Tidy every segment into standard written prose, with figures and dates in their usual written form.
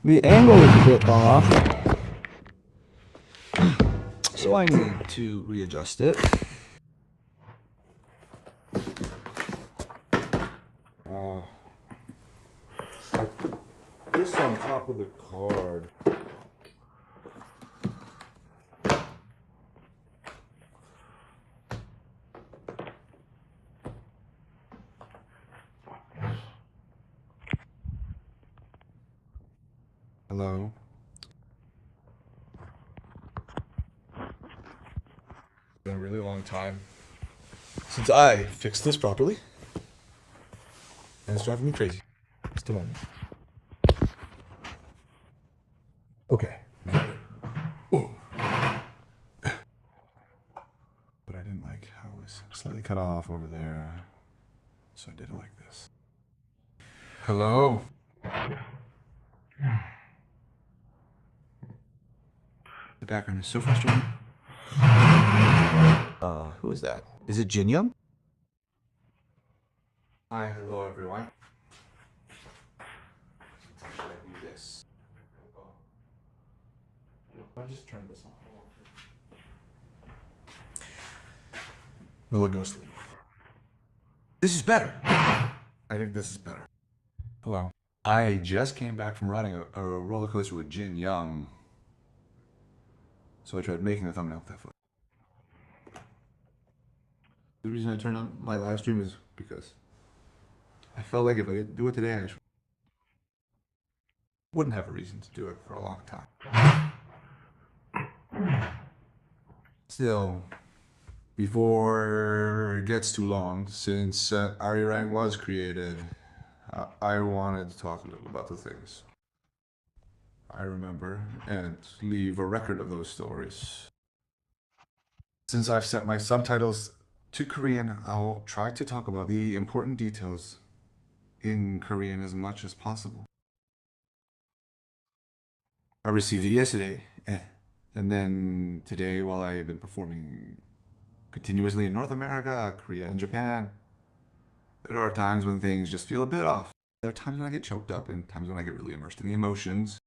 The angle is a bit off, so I need to readjust it. I put this on top of the card. Hello. It's been a really long time since I fixed this properly, and it's driving me crazy. Just a moment. Okay. Ooh. But I didn't like how it was slightly cut off over there, so I did it like this. Hello. The background is so frustrating. Who is that? Is it Jin Young? Hi, hello everyone. Should I do this? I'll just turn this on. Will it go sleep? This is better. I think this is better. Hello. I just came back from riding a roller coaster with Jin Young. So I tried making a thumbnail with that foot. The reason I turned on my live stream is because I felt like if I didn't do it today, I wouldn't have a reason to do it for a long time. Still, before it gets too long, since RM was created, I wanted to talk a little about the things I remember and leave a record of those stories. Since I've set my subtitles to Korean, I'll try to talk about the important details in Korean as much as possible. I received it yesterday, and then today while I have been performing continuously in North America, Korea, and Japan, there are times when things just feel a bit off. There are times when I get choked up and times when I get really immersed in the emotions.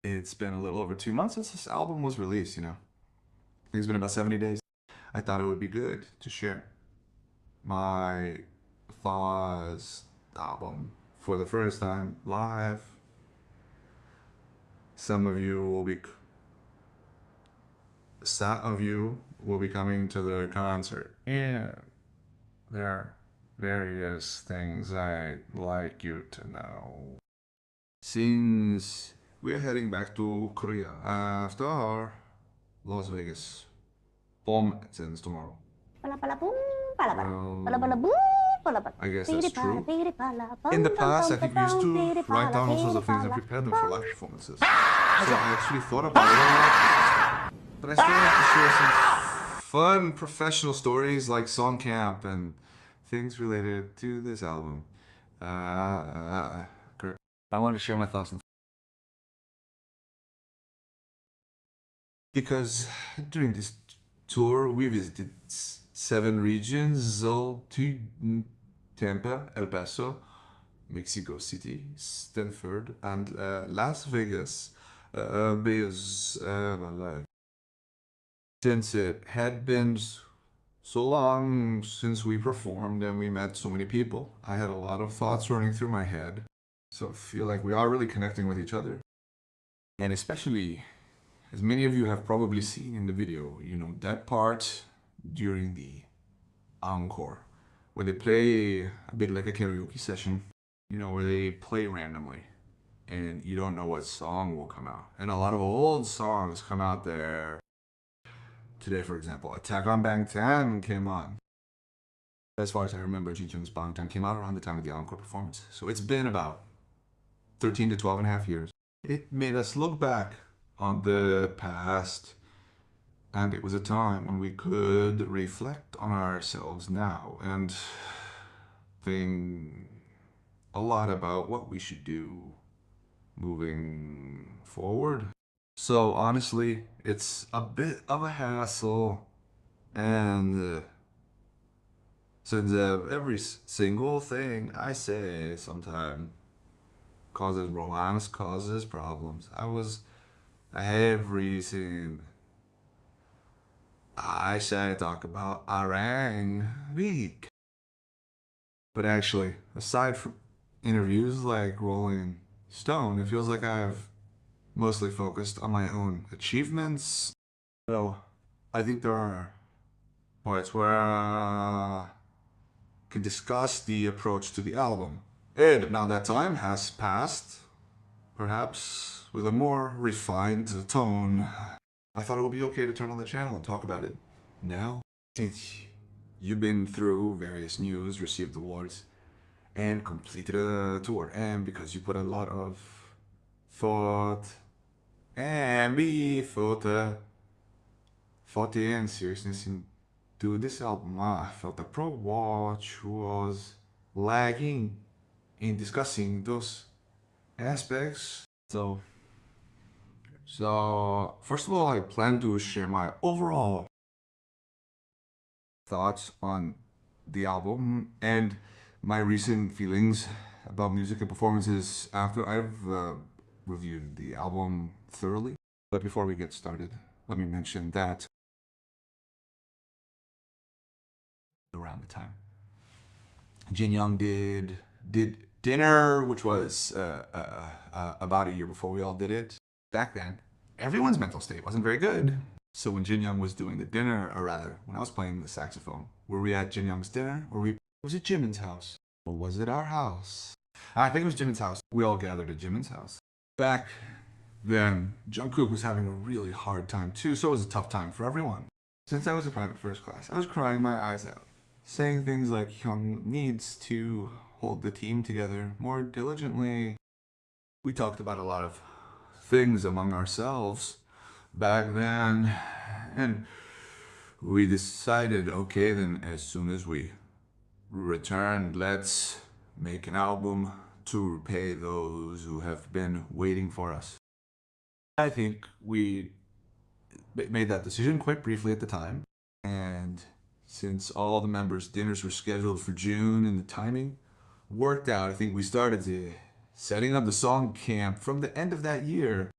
It's been a little over 2 months since this album was released, you know. I think it's been about 70 days. I thought it would be good to share my Thaw's album for the first time live. Some of you will be coming to the concert. Yeah, there are various things I'd like you to know. Since we're heading back to Korea after Las Vegas, bomb ends tomorrow. I guess that's true. In the past, I think we used to write down all sorts of things and prepare them for live performances. So I actually thought about it a lot. But I still have to share some fun professional stories like song camp and things related to this album. I wanted to share my thoughts on because during this tour we visited 7 regions, all to Tampa, El Paso, Mexico City, Stanford, and Las Vegas. Since it had been so long since we performed and we met so many people, I had a lot of thoughts running through my head. So I feel like we are really connecting with each other. And especially, as many of you have probably seen in the video, you know, that part during the encore, where they play a bit like a karaoke session, you know, where they play randomly and you don't know what song will come out. And a lot of old songs come out there. Today, for example, Attack on Bangtan came on. As far as I remember, Ji Jung's Bangtan came out around the time of the encore performance. So it's been about 13 to 12 and a half years. It made us look back on the past, and it was a time when we could reflect on ourselves now and think a lot about what we should do moving forward. So honestly, it's a bit of a hassle, and Since every single thing I say sometimes causes romance, causes problems. Everything I say talk about orang week. But actually, aside from interviews like Rolling Stone, it feels like I've mostly focused on my own achievements. So I think there are parts where I can discuss the approach to the album. And now that time has passed, perhaps with a more refined tone, I thought it would be okay to turn on the channel and talk about it now. Since you've been through various news, received awards, and completed a tour, and because you put a lot of thought and seriousness into this album, I felt the Pro Watch was lagging in discussing those aspects. So first of all, I plan to share my overall thoughts on the album and my recent feelings about music and performances after I've reviewed the album thoroughly. But before we get started, let me mention that around the time Jin Young did Dinner, which was about a year before we all did it. Back then, everyone's mental state wasn't very good. So when Jin Young was doing the dinner, or rather, when I was playing the saxophone, were we at Jin Young's dinner, or was it Jimin's house? Or was it our house? I think it was Jimin's house. We all gathered at Jimin's house. Back then, Jungkook was having a really hard time too, so it was a tough time for everyone. Since I was a private first class, I was crying my eyes out, saying things like Hyung needs to hold the team together more diligently. We talked about a lot of things among ourselves back then, and we decided, okay, then as soon as we return, let's make an album to repay those who have been waiting for us. I think we made that decision quite briefly at the time, and since all the members' dinners were scheduled for June and the timing worked out, I think we started setting up the song camp from the end of that year.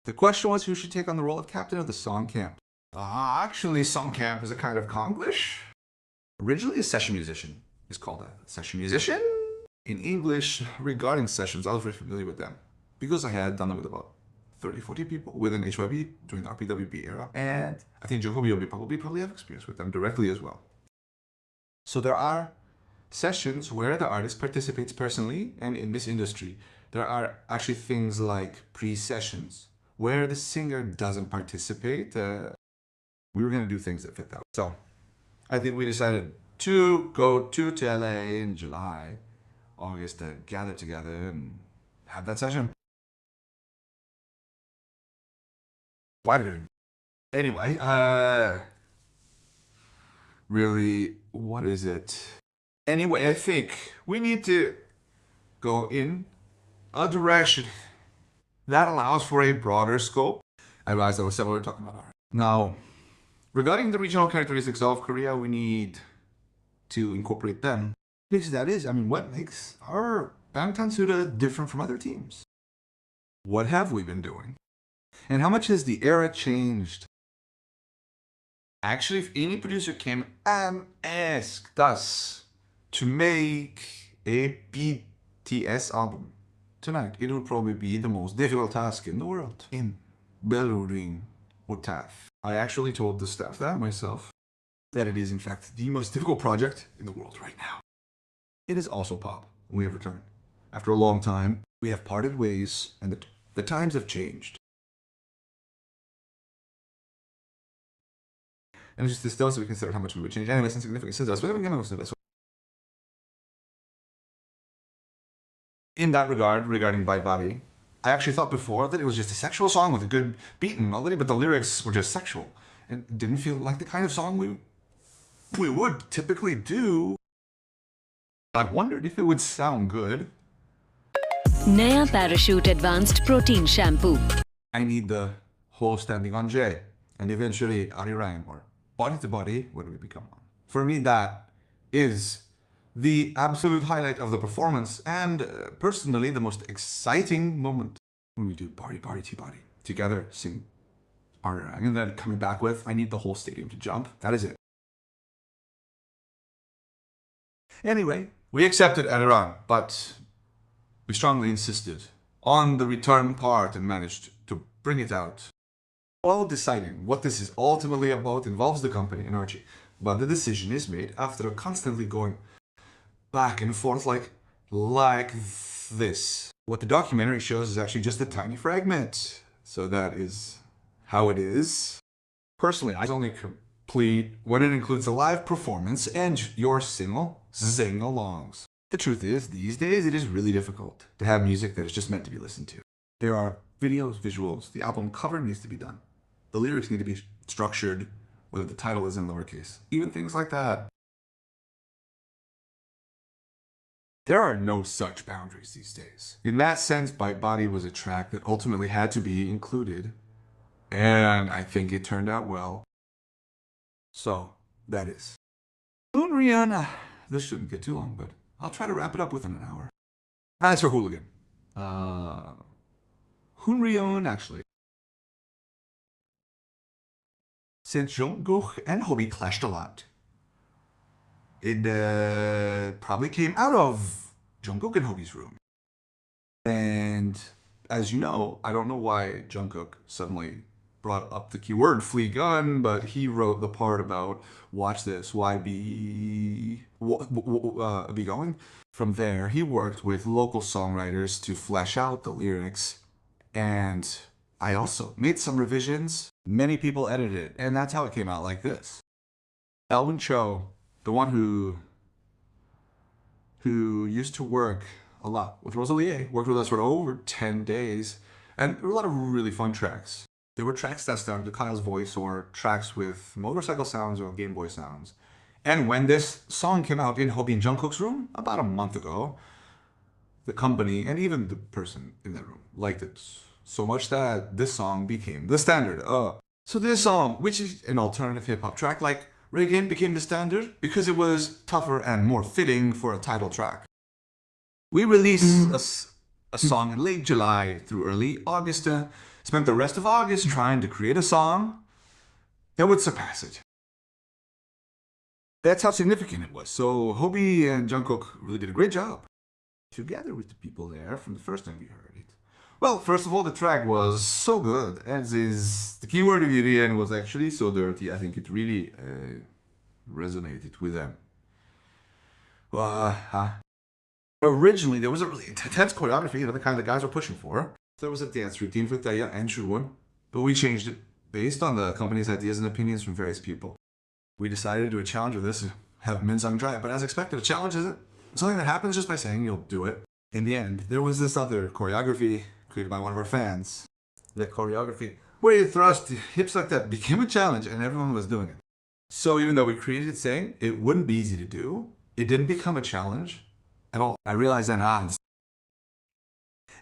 The question was who should take on the role of captain of the song camp. Actually, song camp is a kind of Konglish. Originally, a session musician is called a session musician. In English, regarding sessions, I was very familiar with them because I had done them with about 30, 40 people within HYB during the RPWB era. And I think Jungkook will probably have experience with them directly as well. So there are sessions where the artist participates personally, and in this industry, there are actually things like pre-sessions where the singer doesn't participate. We were going to do things that fit that. So I think we decided to go to LA in July, August to gather together and have that session. Why did it? Anyway, really, what is it? Anyway, I think we need to go in a direction that allows for a broader scope. I realized that was several we were talking about. Now, regarding the regional characteristics of Korea, we need to incorporate them. Because that is, what makes our Bangtan different from other teams? What have we been doing? And how much has the era changed? Actually, if any producer came and asked us to make a BTS album tonight, it would probably be the most difficult task in the world. In Beluring Utaf. I actually told the staff that myself, that it is in fact the most difficult project in the world right now. It is also pop. We have returned. After a long time, we have parted ways, and the times have changed. And it's just this we consider how much we would change anyways in significant sense. In that regard, regarding Bye Bye, I actually thought before that it was just a sexual song with a good beat and melody, but the lyrics were just sexual. And it didn't feel like the kind of song we would typically do. I wondered if it would sound good. Naya Parachute Advanced Protein Shampoo. I need the whole standing on J, and eventually Arirang, or body to body, when we become one. For me, that is the absolute highlight of the performance and personally the most exciting moment when we do Body Body to Body together, sing RM, and then coming back with I need the whole stadium to jump. That is it. Anyway, we accepted RM, but we strongly insisted on the return part and managed to bring it out. While deciding what this is ultimately about involves the company and Archie, but the decision is made after constantly going back and forth like this. What the documentary shows is actually just a tiny fragment. So that is how it is. Personally, I only complete when it includes a live performance and your sing-alongs. The truth is, these days it is really difficult to have music that is just meant to be listened to. There are videos, visuals, the album cover needs to be done. The lyrics need to be structured, whether the title is in lowercase. Even things like that. There are no such boundaries these days. In that sense, Bite Body was a track that ultimately had to be included, and I think it turned out well. So, that is. Rihanna. This shouldn't get too long, but I'll try to wrap it up within an hour. As for Hooligan. Hoonryeon, actually. Since Jungkook and Hobi clashed a lot, it probably came out of Jungkook and Hobi's room. And as you know, I don't know why Jungkook suddenly brought up the keyword flea gun, but he wrote the part about watch this, why be going. From there, he worked with local songwriters to flesh out the lyrics, and I also made some revisions. Many people edited it, and that's how it came out like this. Elvin Cho, the one who used to work a lot with Rosalie, worked with us for over 10 days, and there were a lot of really fun tracks. There were tracks that started to Kyle's voice, or tracks with motorcycle sounds or Game Boy sounds. And when this song came out in Hobi and Jungkook's room about a month ago, the company and even the person in that room liked it so much that this song became the standard. So this song, which is an alternative hip-hop track like Reagan, became the standard because it was tougher and more fitting for a title track. We released a song in late July through early August. Spent the rest of August trying to create a song that would surpass it. That's how significant it was. So Hobi and Jungkook really did a great job together with the people there from the first time we heard it. Well, first of all, the track was so good, as is the keyword of the end was actually so dirty. I think it really resonated with them. Originally, there was a really intense choreography, the kind the guys were pushing for. There was a dance routine for Taeya and Shuwon, but we changed it based on the company's ideas and opinions from various people. We decided to do a challenge with this, have Minsung try it, but as expected, a challenge isn't something that happens just by saying you'll do it. In the end, there was this other choreography created by one of our fans. The choreography where you thrust hips like that became a challenge and everyone was doing it. So even though we created it saying it wouldn't be easy to do, it didn't become a challenge at all. I realized then,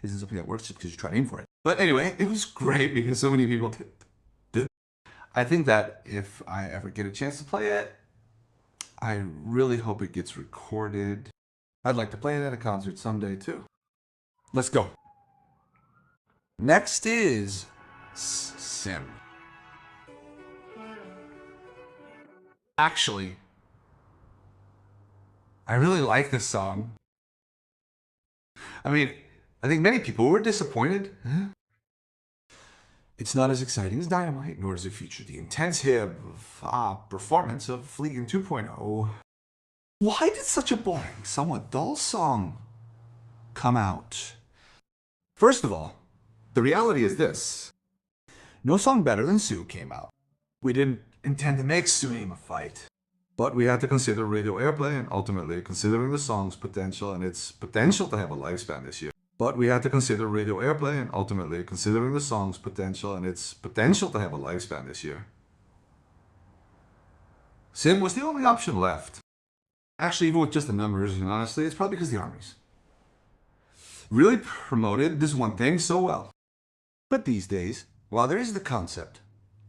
this isn't something that works just because you try to aim for it. But anyway, it was great because so many people did. I think that if I ever get a chance to play it, I really hope it gets recorded. I'd like to play it at a concert someday too. Let's go. Next is Sim. Actually, I really like this song. I mean, I think many people were disappointed. It's not as exciting as Dynamite, nor does it feature the intense hip-hop performance of Fleegan 2.0. Why did such a boring, somewhat dull song come out? First of all, the reality is this. No song better than Sue came out. We didn't intend to make Sue name a fight, but we had to consider radio airplay and ultimately considering the song's potential and its potential to have a lifespan this year. But we had to consider radio airplay and ultimately considering the song's potential and its potential to have a lifespan this year. Sim was the only option left. Actually, even with just the numbers, and honestly, it's probably because the armies really promoted this one thing so well. But these days, while there is the concept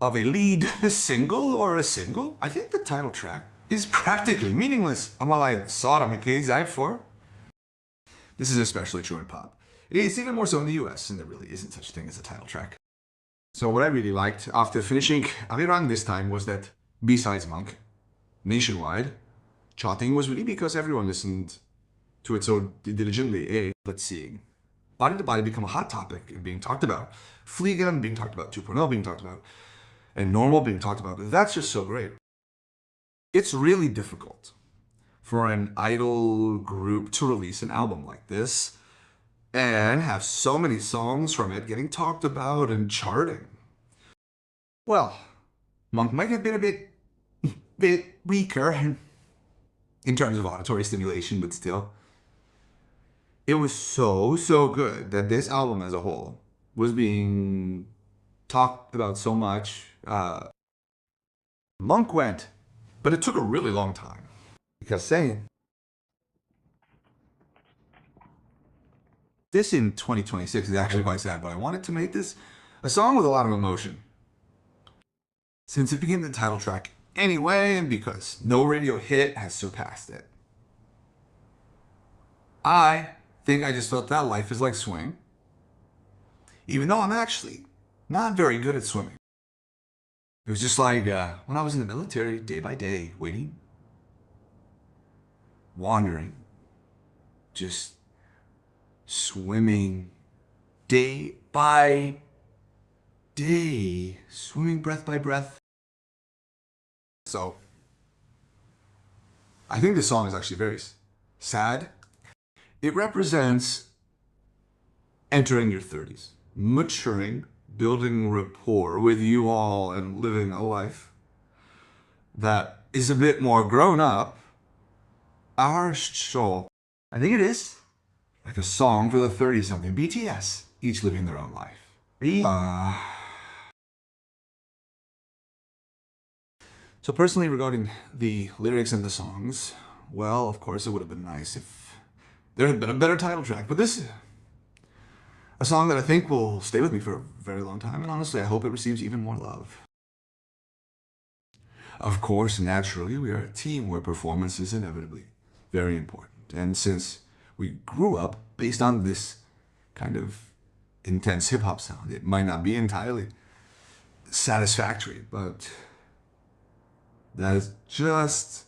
of a lead single or a single, I think the title track is practically meaningless unless I saw it on my kid's for. This is especially true in pop. It is even more so in the US, and there really isn't such a thing as a title track. So what I really liked after finishing Arirang this time was that besides Monk, nationwide, charting was really because everyone listened to it so diligently. But seeing Body to Body become a hot topic and being talked about, Fleegan being talked about, 2.0 being talked about, and Normal being talked about, that's just so great. It's really difficult for an idol group to release an album like this and have so many songs from it getting talked about and charting. Well, Monk might have been a bit weaker in terms of auditory stimulation, but still. It was so good that this album as a whole was being talked about so much. Monk went, but it took a really long time. Because saying this in 2026 is actually quite sad, but I wanted to make this a song with a lot of emotion. Since it became the title track anyway, and because no radio hit has surpassed it. I think I just felt that life is like swimming, even though I'm actually not very good at swimming. It was just like when I was in the military, day by day, waiting, wandering, just swimming day by day, swimming breath by breath. So, I think this song is actually very sad. It represents entering your 30s, maturing, building rapport with you all, and living a life that is a bit more grown up. Our show, I think it is like a song for the 30-something. BTS, each living their own life. So personally, regarding the lyrics and the songs, well, of course, it would have been nice if there had been a better title track. But this is a song that I think will stay with me for a very long time. And honestly, I hope it receives even more love. Of course, naturally, we are a team where performance is inevitably very important. And since we grew up based on this kind of intense hip-hop sound, it might not be entirely satisfactory, but that is just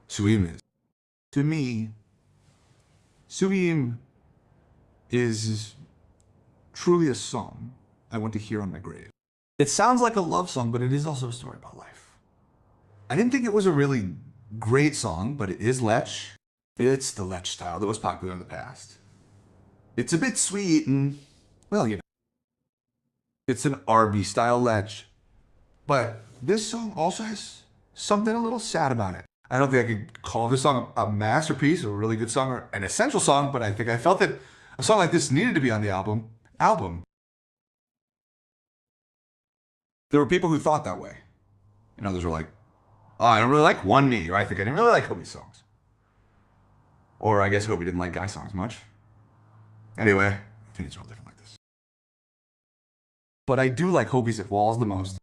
Suim is. To me, Suim is truly a song I want to hear on my grave. It sounds like a love song, but it is also a story about life. I didn't think it was a really great song, but it is Lech. It's the Lech style that was popular in the past. It's a bit sweet and, well, you know, it's an R&B style Lech. But this song also has something a little sad about it. I don't think I could call this song a masterpiece or a really good song or an essential song, but I think I felt that a song like this needed to be on the album. There were people who thought that way. And others were like, oh, I don't really like One Me, or I think I didn't really like Hobie's songs. Or I guess Hobie didn't like Guy songs much. Anyway, I think it's all different like this. But I do like Hobie's It Walls the most.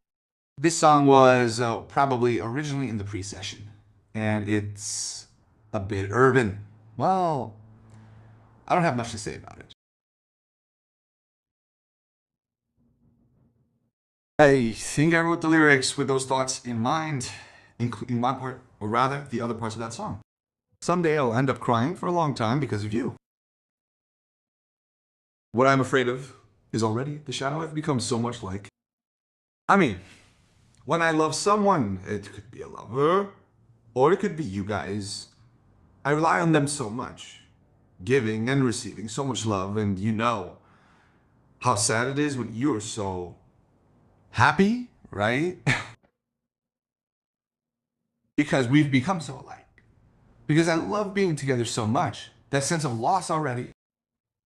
This song was probably originally in the pre-session. And it's a bit urban. Well, I don't have much to say about it. I think I wrote the lyrics with those thoughts in mind, including my part, or rather, the other parts of that song. Someday I'll end up crying for a long time because of you. What I'm afraid of is already the shadow I've become so much like. I mean, when I love someone, it could be a lover, or it could be you guys. I rely on them so much, giving and receiving so much love, and you know how sad it is when you're so happy, right? Because we've become so alike. Because I love being together so much. That sense of loss already.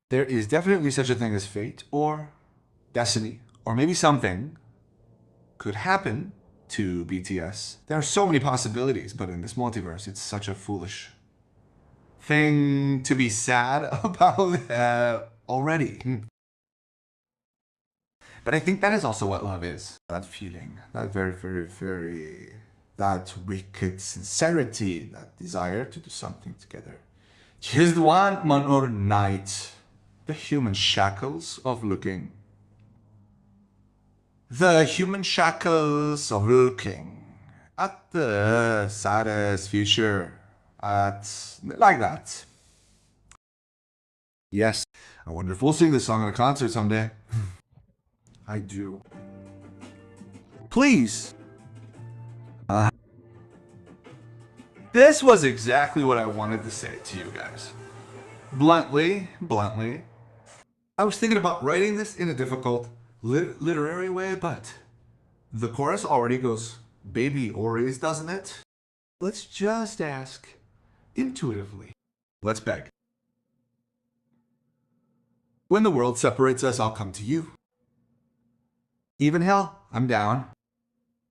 There is definitely such a thing as fate, or destiny, or maybe something could happen to BTS. There are so many possibilities, but in this multiverse, it's such a foolish thing to be sad about already. But I think that is also what love is. That feeling, that very, very, very that wicked sincerity, that desire to do something together. Just one more night, the human shackles of looking. The human shackles of looking at the saddest future, like that. Yes, I wonder if we'll sing this song at a concert someday. I do. Please. This was exactly what I wanted to say to you guys. Bluntly. I was thinking about writing this in a difficult literary way, but the chorus already goes baby Ories, doesn't it? Let's just ask intuitively. Let's beg. When the world separates us, I'll come to you. Even hell, I'm down.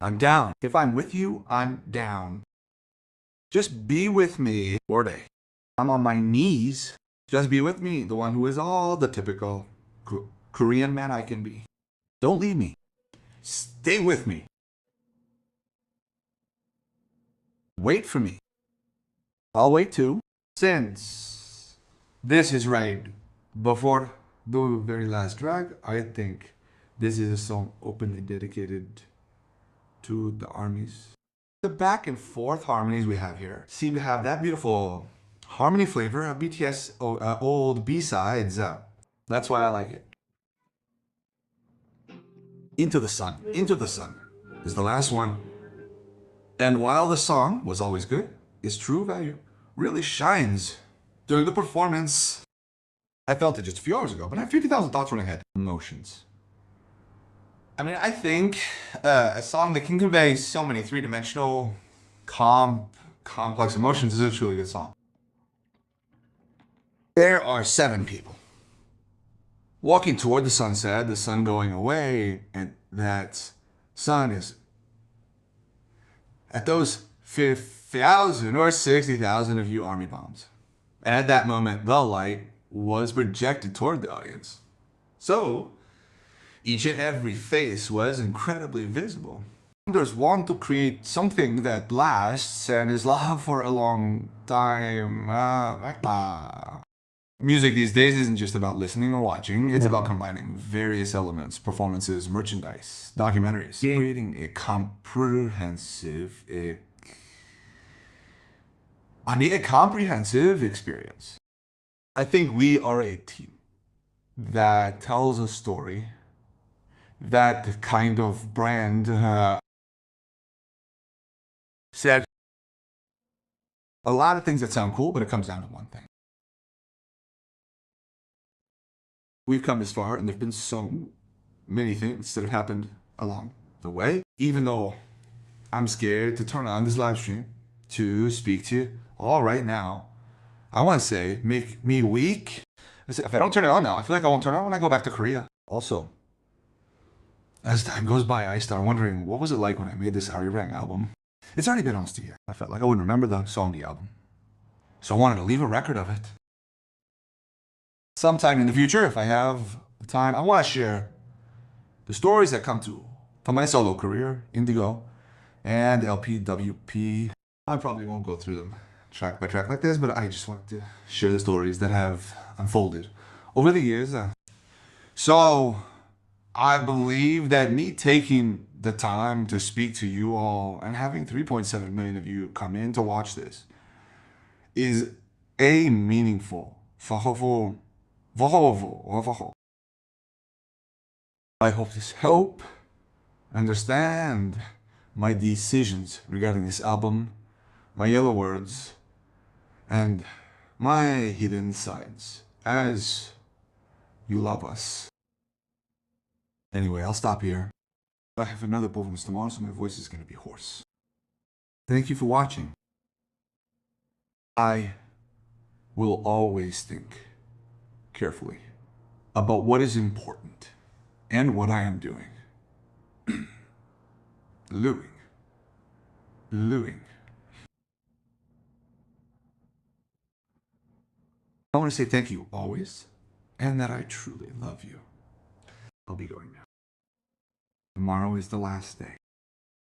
I'm down. If I'm with you, I'm down. Just be with me, Borde. I'm on my knees. Just be with me, the one who is all the typical Korean man I can be. Don't leave me. Stay with me. Wait for me. I'll wait too. Since this is right before the very last drag, I think this is a song openly dedicated to the armies. The back and forth harmonies we have here seem to have that beautiful harmony flavor of BTS old B-sides. That's why I like it. Into the Sun is the last one. And while the song was always good, its true value really shines during the performance. I felt it just a few hours ago, but I have 50,000 thoughts running ahead. Emotions. I mean, I think a song that can convey so many three-dimensional, complex emotions is a truly good song. There are 7 people walking toward the sunset, the sun going away, and that sun is at those 50,000 or 60,000 of you army bombs. And at that moment, the light was projected toward the audience. So, each and every face was incredibly visible. There's one to create something that lasts and is loved for a long time. Music these days isn't just about listening or watching, it's about combining various elements, performances, merchandise, documentaries, creating a comprehensive experience. I think we are a team that tells a story, that kind of brand said a lot of things that sound cool, but it comes down to one thing. We've come this far, and there have been so many things that have happened along the way. Even though I'm scared to turn on this live stream to speak to you all right now, I want to say, make me weak. If I don't turn it on now, I feel like I won't turn it on when I go back to Korea. Also, as time goes by, I start wondering, what was it like when I made this RM album? It's already been almost a year. I felt like I wouldn't remember the song, the album. So I wanted to leave a record of it. Sometime in the future, if I have the time, I want to share the stories that come from my solo career, Indigo, and LPWP. I probably won't go through them track by track like this, but I just wanted to share the stories that have unfolded over the years. So I believe that me taking the time to speak to you all and having 3.7 million of you come in to watch this is a meaningful. I hope this help understand my decisions regarding this album, my yellow words, and my hidden sides as you love us. Anyway, I'll stop here. I have another performance tomorrow, so my voice is going to be hoarse. Thank you for watching. I will always think carefully about what is important and what I am doing. Looing. I want to say thank you always, and that I truly love you. I'll be going now. Tomorrow is the last day.